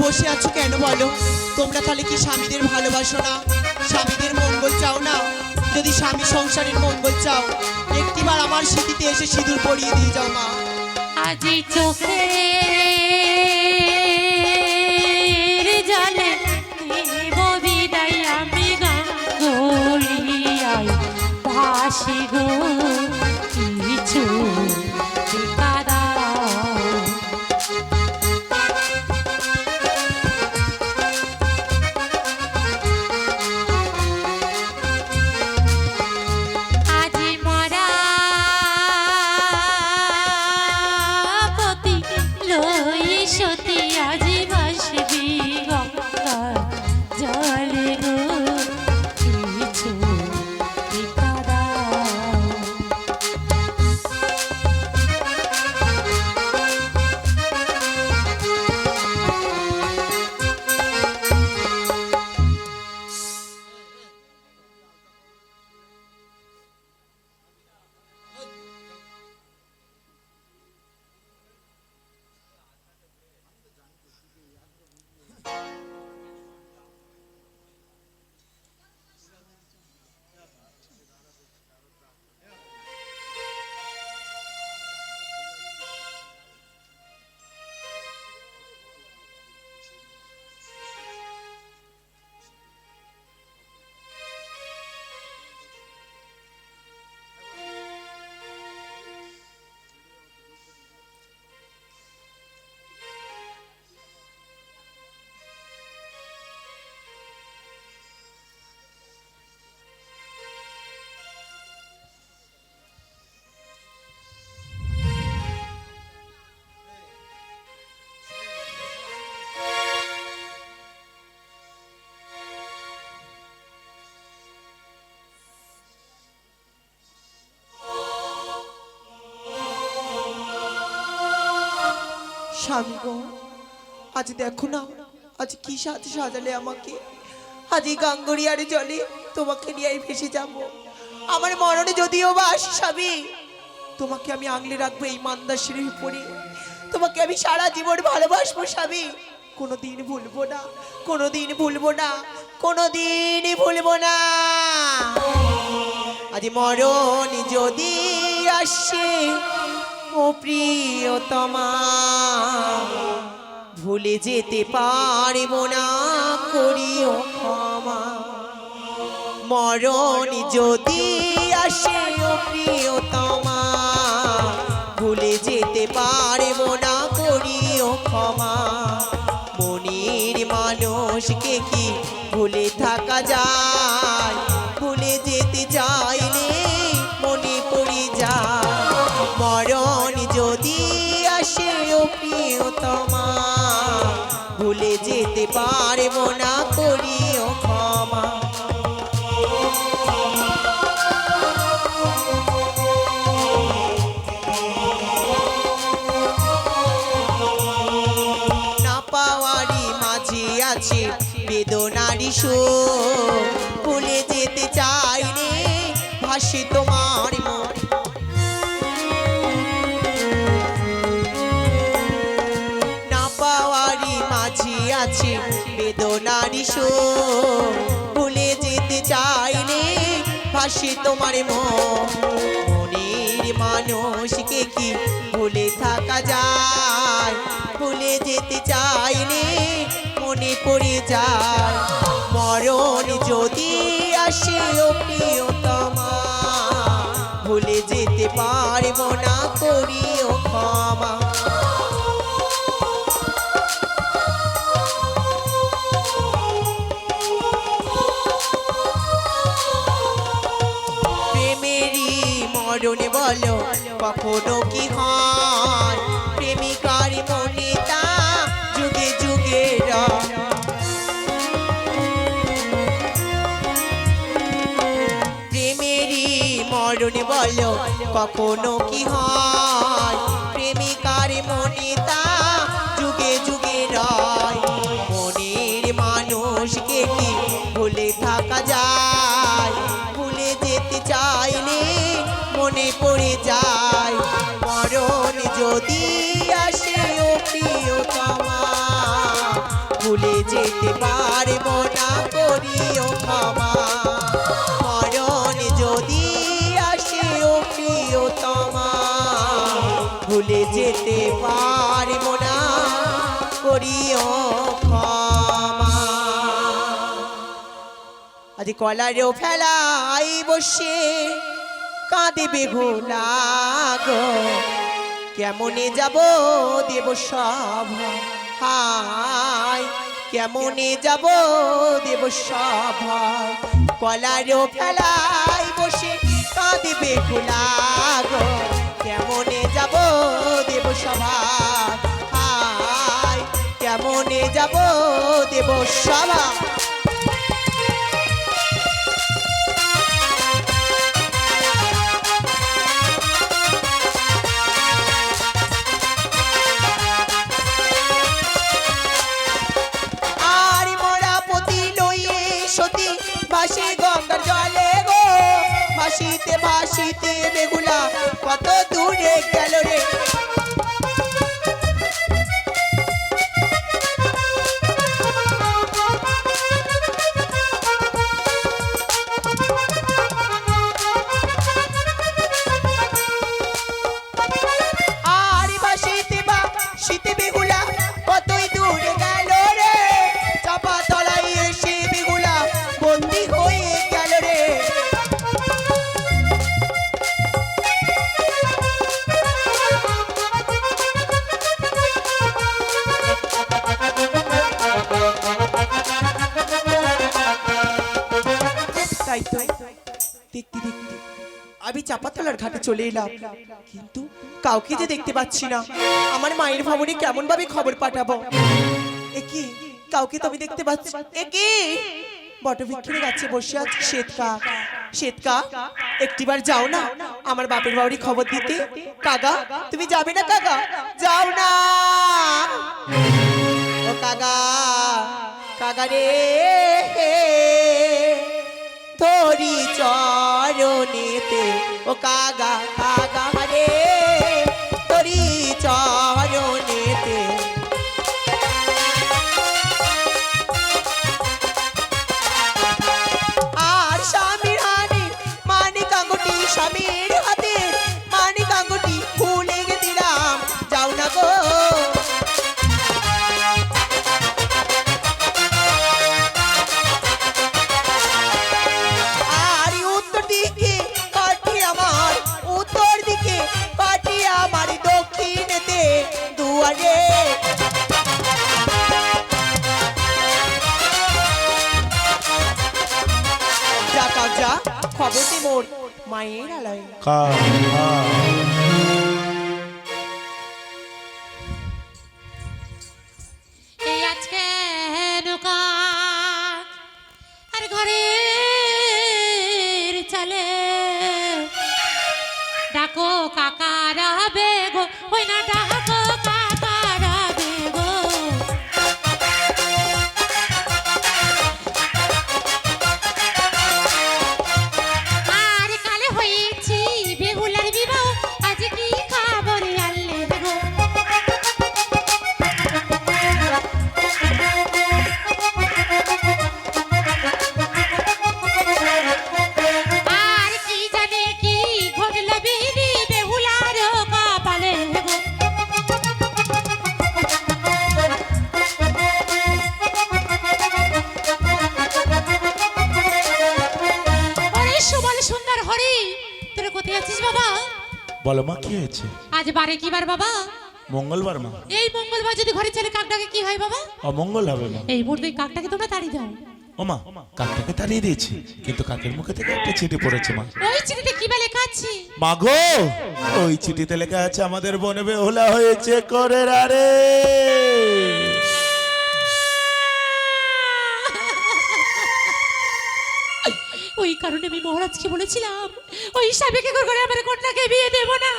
বসে আছো কেন বলো? তোমরা তাহলে কি স্বামীদের ভালোবাসো না? স্বামীদের মঙ্গল চাও না? যদি স্বামী সংসারের মঙ্গল চাও, একটিবার আমার স্মৃতিতে এসে সিঁদুর পরিয়ে দিয়ে যাও মা। আজি চোখে জলে দেব বিদায়, আমি গড়িয়ায় ভাসি গো, কিছু দেখা দাও। আজি মরা পতি লই সতী, আজি ভাসবি গঙ্গার জলে গো, কিছু দেখা দাও। স্বামী গো, আজ দেখো না, আজ কি সাথে সাজালে আমাকে। আজ এই গাঙ্গরিয়ার জলে তোমাকে নিয়ে ভেসে যাব। আমার মরণে যদিও বা আসি স্বামী, তোমাকে আমি আগলে রাখবো এই মান্দাসের উপরে। তোমাকে আমি সারা জীবন ভালোবাসবো স্বামী, কোনোদিন ভুলবো না, কোনোদিন ভুলবো না, কোনোদিন ভুলবো না। আজ মরণ যদি আসে ও প্রিয়তমা, ভুলে যেতে পারবো না, করিও ক্ষমা। মরণ যদি আসে ও প্রিয়তমা, ভুলে যেতে পারবো না, করিও ক্ষমা। মনের মানুষকে কি ভুলে থাকা যায়? ভুলে যেতে চাইলে মনে পড়ে যায়। মরণ যদি আসে ও প্রিয়তমা, ভুলে যেতে পারবো না, করিও ক্ষমা। না পাওয়ারি মাঝে আছে বেদনারি সুর, ভুলে যেতে চাইলে ভাসে তোমার মন। না পাওয়ারি মাঝে আছে বেদনারি সুর, ভুলে যেতে চাইলে ভাসে তোমার মন। মনের মানুষকে কি ভুলে থাকা যায়? ভুলে যেতে চাইলে মনে পড়ে যায়। মরণ যদি আসে ও প্রিয়তমা, ভুলে যেতে পারবো না, করিও ক্ষমা। প্রেমেরই মরণ বলো কখনো কি হয়? প্রেমিকার মনে তা যুগে যুগে রয়। প্রেমেরই মরণ বলো কখনো কি হয়? প্রেমিকার মনে তা যুগে যুগে রয়। মনের মানুষকে কি ভুলে থাকা যায়? ভুলে যেতে চাইলে মনে পড়ে যায়। মরণ যদি আসে ও প্রিয়তমা, যেতে পারবো না, করিও ক্ষমা। মরণ যদি আসে ও প্রিয়তমা, ভুলে যেতে পারবো না, করিও ক্ষমা। আজ কলারও ফেলাই বসে কাঁদে বেহুলা গো, কেমনে যাব দেব সভা, হায় কেমনে যাব দেব সভা। কলারও ফেলাই বসে কাঁদে বেহুলা গো, কেমনে যাব দেব সভা, হায় কেমনে যাব দেব সভা। ভাসি গঙ্গার জলে গো, ভাসিতে ভাসিতে বেহুলা কত দূরে গেল রে। আর ভাসিতে ভাসিতে বেহুলা কতই দূরে গেল রে, চাপা তলায় এসে বেহুলা বন্দি হয়ে গেল রে। তাই তো দেখতে দেখতে আমি চাপাতলার ঘাটে চলে এলাম, কিন্তু কাউকে যে দেখতে পাচ্ছি না। আমার মায়ের ভবনে কেমন ভাবে খবর পাঠাবো? একি কাউকে তো আমি দেখতে পাচ্ছি। একি বটবৃক্ষের গাছে বসে আছে শ্বেতকা, শ্বেতকা একটিবার যাও না আমার বাপের বাড়ি খবর দিতে। কাকা তুমি যাবে না? কাকা যাও না। ও কাকা, কাকা রে তোরি চরণেতে, ও কাকা কাকা রে তোরি চরণেতে। আর স্বামীর হাতে মানিক আঙ্গুটি, স্বামীর হাতে মানিক আঙ্গুটি ভুলে গেছিলাম, যাও না গো। আর উত্তর দিকে কাটি আমার, উত্তর দিকে কাটি আমার দক্ষিণেতে দুয়ারে। যা কাক যা, খবর দে মোর মায়ের আলয়। এই আজকে নৌকা আর ঘরের চালে ডাকো কাকারা বেগো, ওই না ডাকো কাকারা বেগো। আর কালে হয়েছি বেহুলার বিবাহ, আজ কি খবর আনলে গো। আর কি জানে কি ঘটল বিধি বেহুলার কপালে গো। ওরে সুবল সুন্দর হরি, তোরা কোথায় আছিস বাবা? বলো মা, কি হয়েছে? আজ বারে কি বার বাবা? মঙ্গলবার মা। এই মঙ্গলবার যদি ঘরে ছেলে কাকটাকে কি হয় বাবা? অমঙ্গল হবে মা। এই মুহূর্তে কাকটাকে তোমরা তাড়িয়ে দাও। ও মা, কাকটাকে তাড়িয়ে দিয়েছি, কিন্তু কাকের মুখে থেকে একটা চিঠি পড়েছে মা। ওই চিঠিতে কি বা লেখা আছে? মা গো, ওই চিঠিতে লেখা আছে আমাদের বনে বেহুলা হয়েছে করে রে। ওই কারণে আমি মহারাজকে বলেছিলাম ওই সাবেকে করে আমার কন্যাকে বিয়ে দেব না।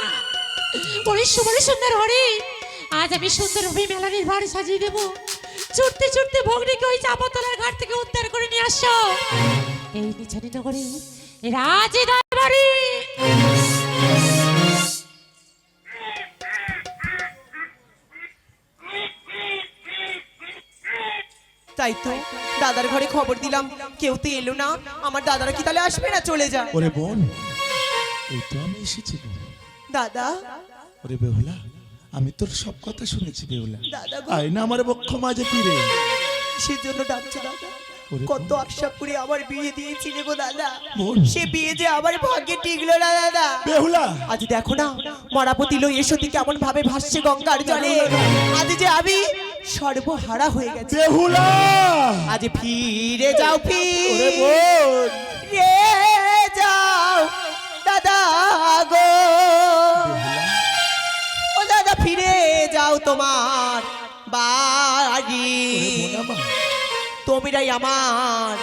ওই সুবল সুন্দর হরি, আজ আমি সুন্দরভাবে মেলানির ভার সাজিয়ে দেব। ছুটতে ছুটতে ভগ্নিকে ওই চাপাতলার ঘাট থেকে উদ্ধার করে নিয়ে আসো। এই নিচানি নগরে রাজি দরবারি। তাই তাই তো দাদার ঘরে খবর দিলাম, কেউ তো এলো না। আমার দাদারা কি তাহলে আসবে না, চলে যা? ওরে বোন, এই তো আমি এসেছি বোন। দাদা, ওরে বেহুলা, আমি তোর সব কথা শুনেছি বেহুলা। দাদা গো, আয় না আমার বক্ষ মাঝে ফিরে। সেজন্য ডাকছো দাদা? ওরে কত আশা করে আমার বিয়ে দিয়েছিলে গো দাদা, বোন। সে বিয়ে যে আমার ভাগ্যে টিকলো না দাদা। বেহুলা, আজ দেখো না মরাপতি লইয়ে সতী কেমন ভাবে ভাসছে গঙ্গার জলে। আজ যে আমি সর্বহারা হয়ে গেছি। বেহুলা, আজ ফিরে যাও, ওরে বোন। ফিরে যাও দাদা গো, ও দাদা ফিরে যাও তোমার বাড়ি। বোন আমার, তোমরাই আমার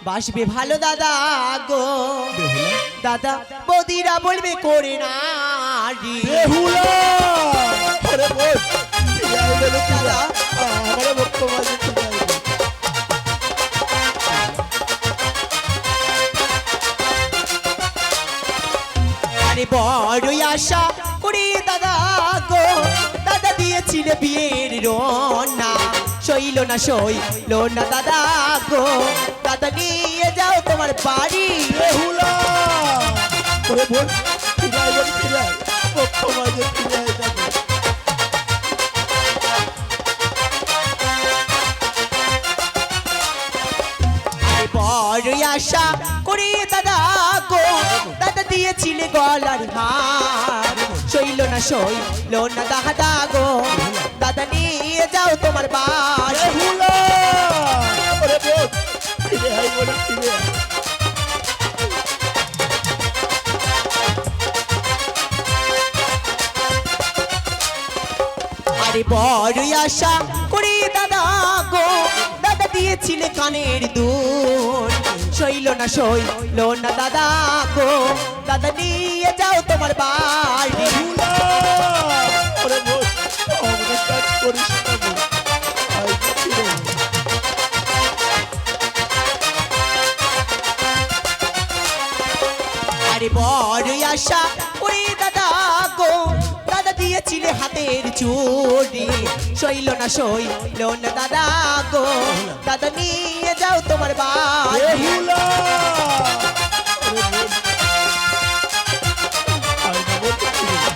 বাসবে ভালো দাদা গো। বেহুলা, দাদা বৌদিরা বলবে করে না রি। বেহুলা, ওরে বোন, ফিরে আয় বেহুলা, দাদা আমার বক্ষ মাঝে ফিরে আয়। আরে বড়ই আশা করি দাদা গো, দাদা দিয়েছিলে বিয়ের রোনা, সইল না সইল না দাদা গো। দাদা নিয়ে যাও তোমার বাড়ি। বেহুলা, ওরে বোন, ফিরে আয় বোন, ফিরে আয়, বক্ষ মাঝে ফিরে আয় যাবে। আরে বড়ই আশা করি দাদা গো, দাদা দিয়েছিলে গলার হার, সইল না সইল না দাদা গো। দাদা নিয়ে যাও তোমার বাড়ি। বেহুলা, ওরে বোন, ফিরে আয় বোন, ফিরে আয়। আরে বড়ই আশা করি দাদা গো, দাদা দিয়েছিলে কানের দুল, সইল না সইল না দাদা গো। দাদা নিয়ে যাও তোমার বাড়ি। বেহুলা, ওরে বোন, অমন কাজ করিস না বোন, আয় ফিরে আয়। আরে বড়ই আশা করি দাদা গো, দাদা দিয়েছিলে হাতের চুড়ি, সইল না সইল না দাদা গো। দাদা নিয়ে যাও তোমার বাড়ি। বেহুলা, ওরে বোন, আয় না বোন, ফিরে আয়।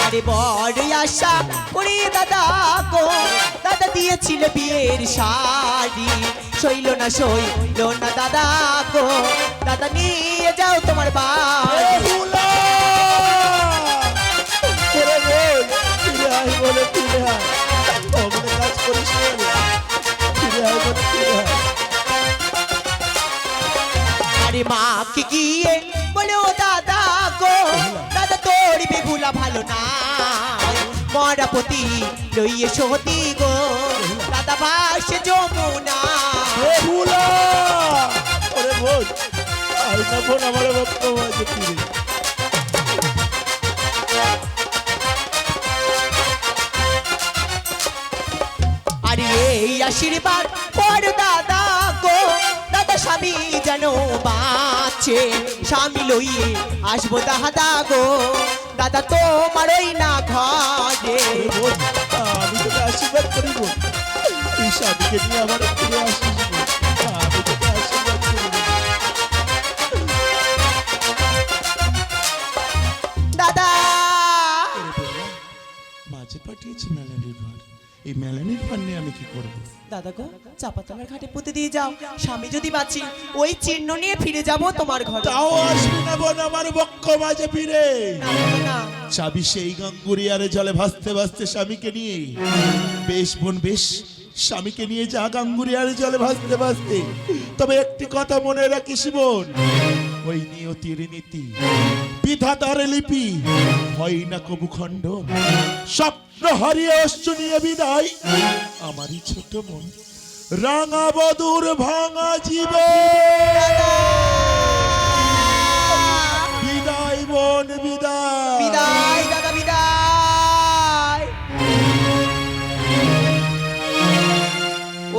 আরে বড়ই আশা করি দাদা গো, দাদা দিয়েছিলে বিয়ের শাড়ি, সইল না সইল না দাদা গো। দাদা নিয়ে যাও তোমার বাড়ি। বেহুলা, ওরে বোন, ফিরে আয় বলে ফিরে আয়, অমন কাজ করিস না রে। ফিরে আয় বোন, ফিরে আয়। আরে মাকে গিয়ে বলে ও দাদা গো, দাদা তোর বেগুলা ভালো না, মরাপতি লইয়ে সতী গো, দাদা ভাসে যমুনা। বেহুলা, ওরে বোন, আয় না বোন, আমার বক্ষ মাঝে ফিরে। আরে এই আশীর্বাদ পর দাদা গো, দাদা স্বামী যেন বাঁচে, স্বামী লইয়ে আসবো দাদা গো। দাদা তোমার ওই না ঘরে। ওরে বোন, আমি তোকে আশীর্বাদ করি বোন, তুই স্বামীকে নিয়ে আমার ফিরে আসিস বোন, আমি তোকে আশীর্বাদ করি বোন। দাদা ওরে বেহুলা, মাঝে পাঠিয়েছি মেলানির ভার, এই মেলানির ভার নিয়ে আমি কি করবো? দাদা গো, চাপাতলার ঘাটে পুঁতে দিয়ে যাও, স্বামী যদি বাঁচি ওই চিহ্ন নিয়ে ফিরে যাব তোমার ঘরে। তাও আসবি না বোন আমার বক্ষ মাঝে ফিরে। না, না, না। চাবি সেই গাঙ্গুরিয়ারে জলে ভাসতে ভাসতে স্বামীকে নিয়ে। বেশ বোন বেশ, স্বামীকে নিয়ে যা গাঙ্গুরিয়ারে জলে ভাসতে ভাসতে, তবে একটি কথা মনে রাখিস বোন, ওই নিয়তির নীতি, বিধাতার লিপি হয় না কবু খণ্ড। স্বপ্ন হারিয়ে অশ্ব নিয়ে বিদায় আমারই ছোট মন, রাঙা বধুর ভাঙা জীবন। বিদায় বোন, বিদায়। বিদায় দাদা, বিদায়।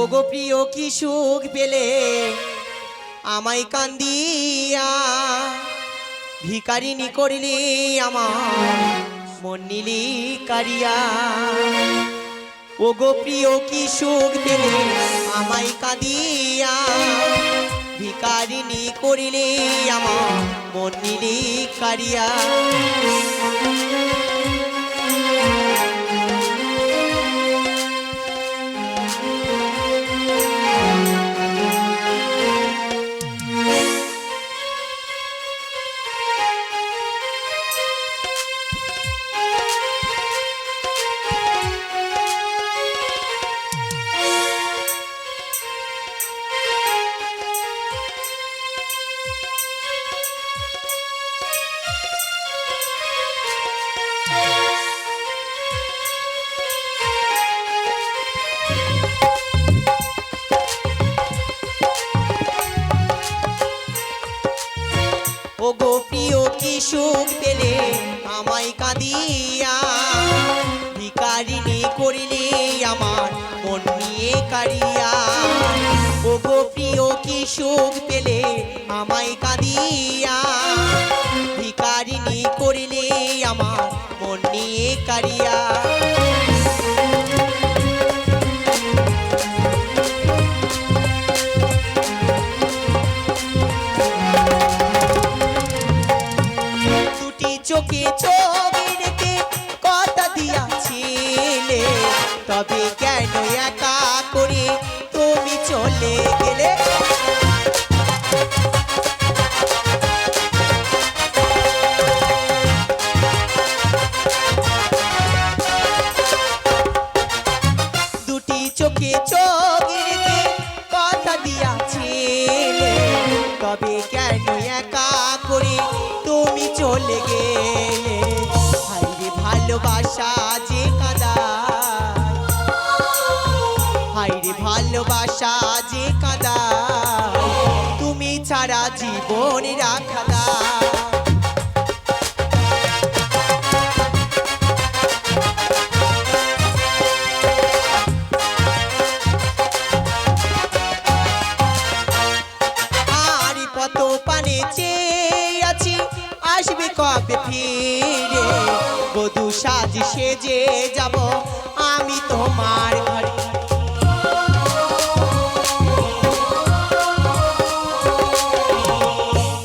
ওগো প্রিয় কি সুখ পেলে আমায় কান্দিয়া, ভিখারিনী করলি আমার মন নিলি কারিয়া। ও গো প্রিয় কি সুখ দিলে আমায় কাঁদিয়া, ভিকারিনী করিলে আমার মন নিলি কারিয়া। ও গো প্রিয় কি সুখ পেলে আমায় কাঁদিয়া, ভিকারিনী করিলে আমার মন নিয়ে কারিয়া। ও গো প্রিয় কি সুখ পেলে আমায় কাঁদিয়া, ভিকারিনী করিলে আমার মন নিয়ে কারিয়া। চোখে চোখ রেখে কথা দিয়াছিলে, তবে কেন একা করে তুমি চলে গেলে? দুটি চোখে চোখ রেখে কথা দিয়াছিলে, তবে কেন একা করে তুমি চলে গেলে? হায়রে ভালোবাসা যে কাঁদায়, হায়রে ভালোবাসা যে কাঁদায়, তুমি ছাড়া জীবন রাখা দায়। আর কত পানে চেয়ে আছি আসবে কবে ফিরে, বধূ সাজ সেজে যাব আমি তোমার ঘরে।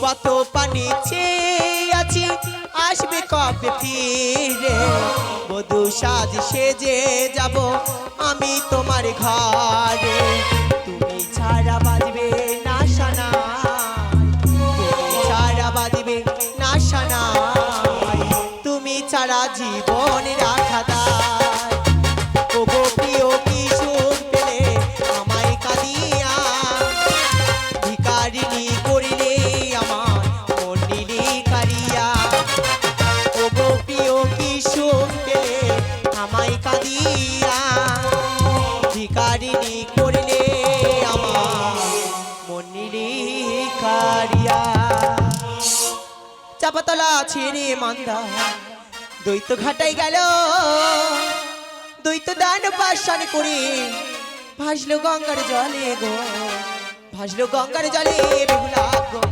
কত পানে চেয়ে আছি আসবে কবে ফিরে, বধূ সাজ সেজে যাব আমি তোমার ঘরে। তুমি ছাড়া বাজবে না সানাই, তুমি ছাড়া বাজবে না সানাই, তুমি ছাড়া জীবন রাখা দায়। ও গো প্রিয় কি সুখ পেলে আমায় কাঁদিয়া, ভিকারিনী করিলে আমার মন নিলি কারিয়া। ও গো প্রিয় কি সুখ পেলে আমায় কাঁদিয়া, ভিকারিনী করিলে আমার মন নিলি কারিয়া। চাপাতলা ছেড়ে মান্দা দৈত্য ঘাটাই গেল, দৈত্য দান পাশান করে ভাসলো গঙ্গার জলে গো, ভাসলো গঙ্গার জলে বেহুলা গো।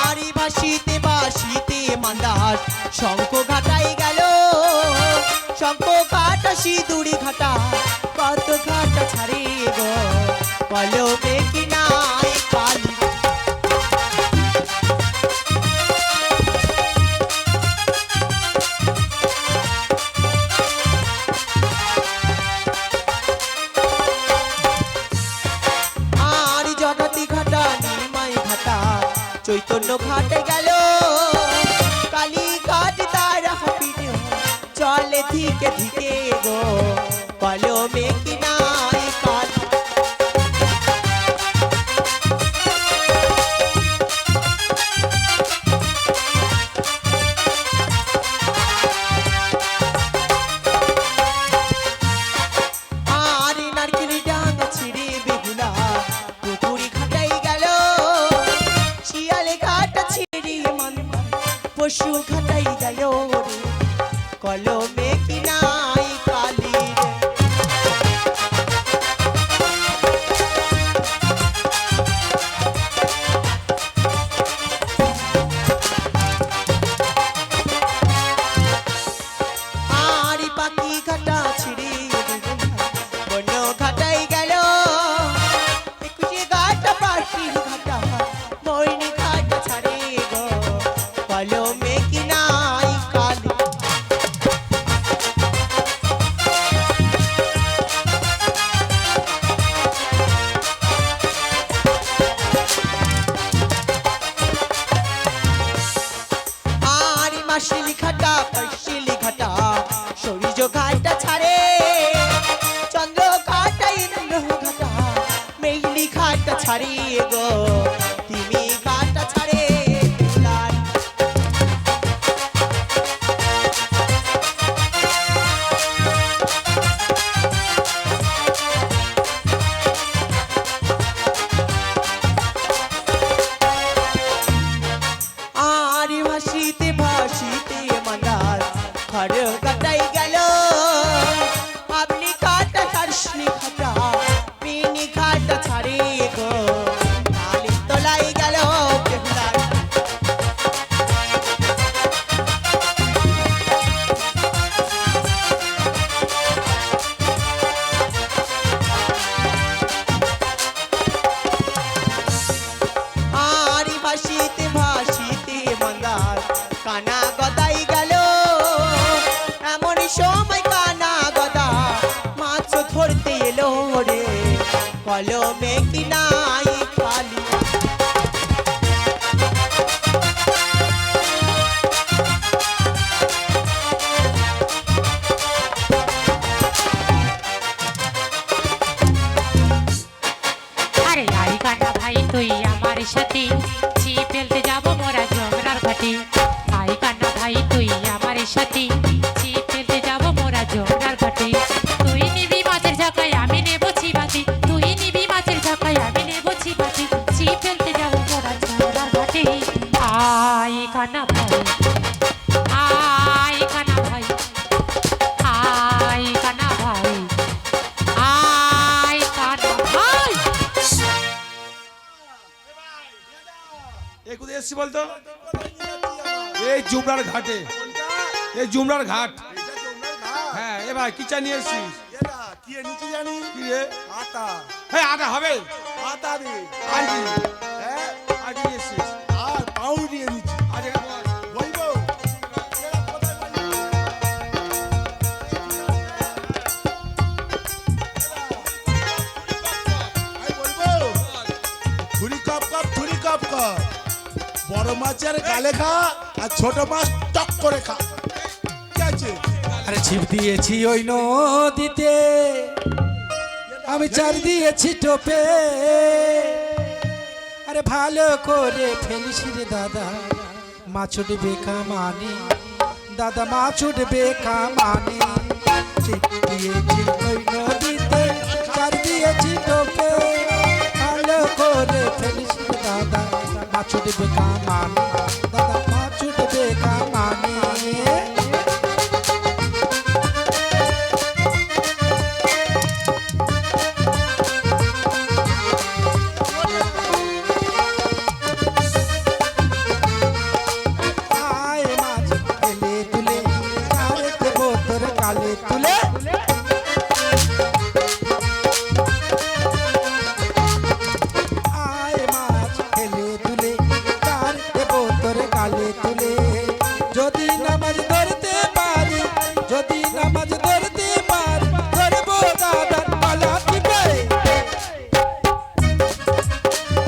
আরে বাসিতে বাসিতে মান্দাস শঙ্খ ঘাটাই গেল, শঙ্খ ঘাটা সিঁদুরি ঘাটা কত ঘাটা ছাড়ে গো, কলমে কি নাই কালি। আর জটাতি ঘাটা নিমাই ঘাটা চৈতন্য ঘাটে গেল, কালী ঘাট তার হাপিট চলে ধিকে ধিকে গো, কলমে কি নাই কালি। আর নারকেল ডাঙা ছিঁড়ে বেহুলা পুকুরি ঘাটাই গেল, শিয়ালে ঘাটা ছিঁড়ে ছাড়ি গো তিমি কাটা ছাড়ে বেহুলার। আর ভাসিতে ভাসিতে মান্দার ঘর কাটাই গেল আপনি কাটা কাশনি খাটা পিনি ঘাটা ছাড়ে গো কালি তোলাই গেল বেহুলার। আর ভাসিতে ভাসিতে মান্দার কানা গদাই গেল এমন সময় কানা গদা মাছ ধরতে এলো রে কলমে কি নাই খালি। আরে আই কান্না ভাই তুই আমার সাথে ছিপ ফেলতে যাব মোরা যমুনার ঘাটে। আই কান্না ভাই তুই আমার সাথে ছিপ ফেলতে যাব মোরা যমুনার ঘাটে। তুই নিবি মাছের ঝাঁকায় আমি নেব ছিবাতি, তুই নিবি মাছের ঝাঁকায় আমি নেব ছিবাতি, ছিপ ফেলতে যাব মোরা যমুনার ঘাটে। আই কান্না ভাই, আই কান্না ভাই, আই কান্না ভাই, আই কান্না ভাই। এই কোথায় এসছি বলতো? এই জুমরার ঘাটে, এই জুমরার ঘাট। হ্যাঁ এ ভাই কি চা নিয়ে এসছিস? কি এনেছি জানি? কি রে? আটা। হ্যাঁ আটা হবে। আটা রে। আর কি? হ্যাঁ, আর কি নিয়ে এসছিস? আর পাউরুটি এনেছি। আজ এখানে বস। বলবো? এরা কোথায় বলবো? আমি বলবো? থুরি কপ কপ, থুরি কপ কপ। বড় মাছের গালে খা আর ছোট মাছ টক করে খা। কি আছে? আরে ছিপ দিয়েছি ওই নদীতে, আমি চার দিয়েছি টোপে। আরে ভালো করে ফেলিস রে দাদা, মাছ উঠবে কামানে, দাদা মাছ উঠবে কামানে। ছিপ দিয়েছি ওই নদীতে, চার দিয়েছি টোপে। ভালো করে ফেলিস রে দাদা, মাছ উঠবে কামানে, দাদা মাছ উঠবে কামানে। আয় মাছ ফেলে তুলে, আর দেবো তোর গালে তুলে। আয় মাছ ফেলে তুলে, আর দেবো তোর গালে তুলে। যদি নামাজ ধরতে পারি, যদি নামাজ ধরতে পারি, ধরবো দাদার পালা টিপে।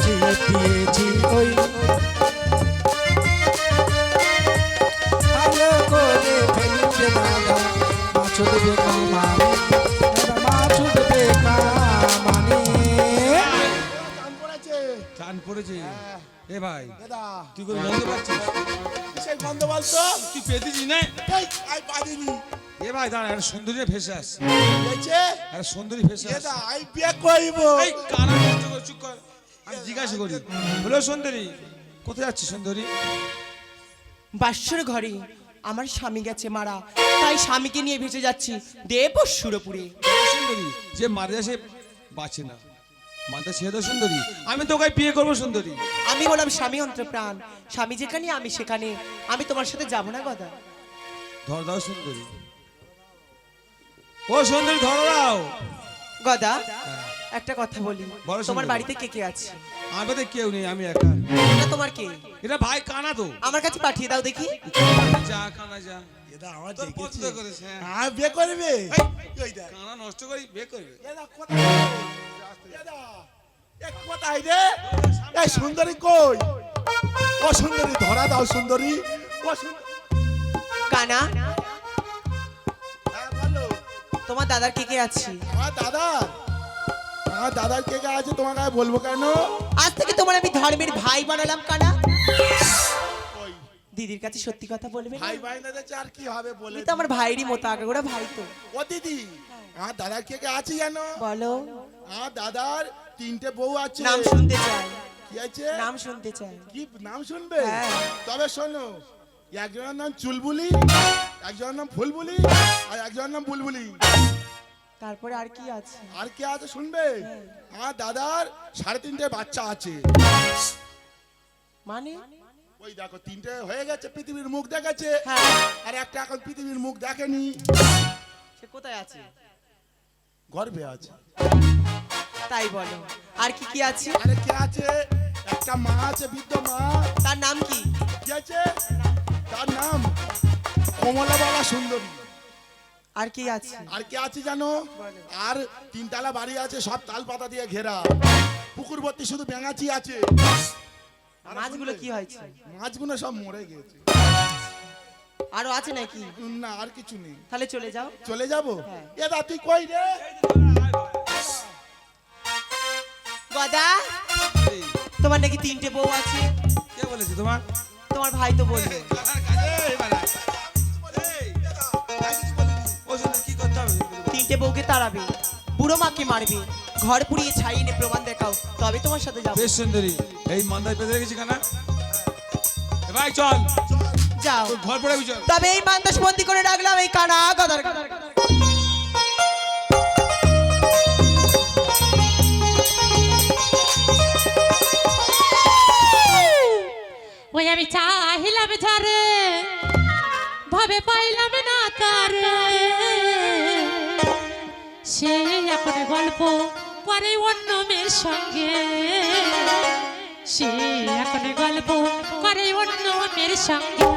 ছিপ দিয়েছি ওই ভালো করে ফেলছে দাদা, মাছ উঠবে কামানে, দাদা মাছ উঠবে কামানে। কান পড়েছে। চান পড়েছে। এ ভাই দাদা, তুই করে বলতে পারছিস? কিসের গন্ধ বলতো? তুই পেতেছিস না? এই, আই পাদিনি। এ ভাই দাঁড়া, একটা সুন্দরী ভেসে আসছে। হয়েছে? একটা সুন্দরী ভেসে আসছে। দাদা, আই বিয়ে করবো। এই কানা নষ্ট করে চুপ কর। আমি জিজ্ঞাসা করি, হলো সুন্দরী কোথায় যাচ্ছিস সুন্দরী? বাসর ঘরে আমার স্বামী গেছে মারা, তাই স্বামীকে নিয়ে ভেসে যাচ্ছি দেব সুরপুরে। সুন্দরী যে মারা যায় সে বাঁচে না, মানতে সে তো সুন্দরী। আমি তোকে বিয়ে করবো সুন্দরী। আমি বললাম স্বামী অন্তপ্রাণ, স্বামী যেখানে আমি সেখানে, আমি তোমার সাথে যাব না গদা। ধর দাও সুন্দরী, ও সুন্দরী ধর দাও। গদা একটা কথা বলি, বলো তোমার সুন্দরী। বাড়িতে কে কে আছে? আমার তো কেউ নেই, আমি একা। এটা তোমার কে? এটা ভাই কানা তো। আমার কাছে পাঠিয়ে দাও দেখি। যা কানা যা। দাদা, আমার তোর দেখেছি। পছন্দ করেছে, হ্যাঁ। আর বিয়ে করবে? এই, ওই দেখ। কানা নষ্ট করি বিয়ে করবে। দাদা, কোথায়? দাদা, এ কোথায় রে? এই সুন্দরী কই? ও সুন্দরী, ধরা দাও সুন্দরী। ও সুন্দরী। কানা, হ্যাঁ, বলো। তোমার দাদার কে কে আছে? আমার দাদা, আমার দাদার কে কে আছে তোমাকে আর বলবো কেন? আজ থেকে তোমার আমি ধর্মের ভাই বানালাম কানা। ওই দিদির কাছে সত্যি কথা বলবে না? ভাই ভাই না দেখছে আর কি হবে বলে? তুমি তো আমার ভাইয়েরই মতো, আগাগোড়া ভাই তো। ও দিদি, আমার দাদার কে কে আছে জানো? বলো। আমার দাদার 3টে বউ আছে। নাম শুনতে চাই। কি আছে? নাম শুনতে চাই। কি নাম শুনবে? হ্যাঁ। তবে শোনো, একজনের নাম চুলবুলি, একজনের নাম ফুলবুলি, আর একজনের নাম বুলবুলি। তারপরে আর কি আছে? আর কে আছে শুনবে? আমার দাদার 3.5টে বাচ্চা আছে। মানে? ওই দেখো 3টে হয়ে গেছে, পৃথিবীর মুখ দেখেছে। হ্যাঁ। আর একটা এখন পৃথিবীর মুখ দেখেনি, সে কোথায় আছে? গর্ভে আছে। তাই বলো। আর কি কি আছে? আরে কে আছে? একটা মা আছে, বৃদ্ধ মা। তার নাম কি? কি আছে? তার নাম কমলাবালা সুন্দরী। আর কি আছে? আর কে আছে জানো? আর 3 তলা বাড়ি আছে, সব তাল পাতা দিয়ে ঘেরা। পুকুর ভর্তি শুধু ব্যাঙাচি আছে। মাছগুলো কি হয়েছে? মাছগুলো সব মরে গেছে। আরো আছে নাকি? না, আর কিছু নেই। তাহলে চলে যাও। চলে যাবো? হ্যাঁ। এদা তুই কই রে? গদা, এই, তোমার নাকি 3টে বউ আছে? কে বলেছে তোমার? তোমার ভাই তো বলবে। এই বাড়া। এই, ও শুনে কি করতে হবে? 3টে বউকে তাড়াবে, বুড়ো মাকে মারবে, ঘর পুড়িয়ে ছাই এনে প্রমাণ দেখাও, তবে তোমার সাথে যাবো। বেশ সুন্দরী, এই মান্দায় পেতে রেখেছি কানা। এ ভাই চল, যাও। তোর ঘর পড়ে চল। তবে এই মান্দাস বন্দি করে রাখলাম এই কানা গদার। ওই আমি চাহিলাম ঝারে, ভাবে পাইলাম না তারে, সে এখন গল্প করে অন্য মেয়ের সঙ্গে, সে এখন গল্প করে অন্য মেয়ের সঙ্গে।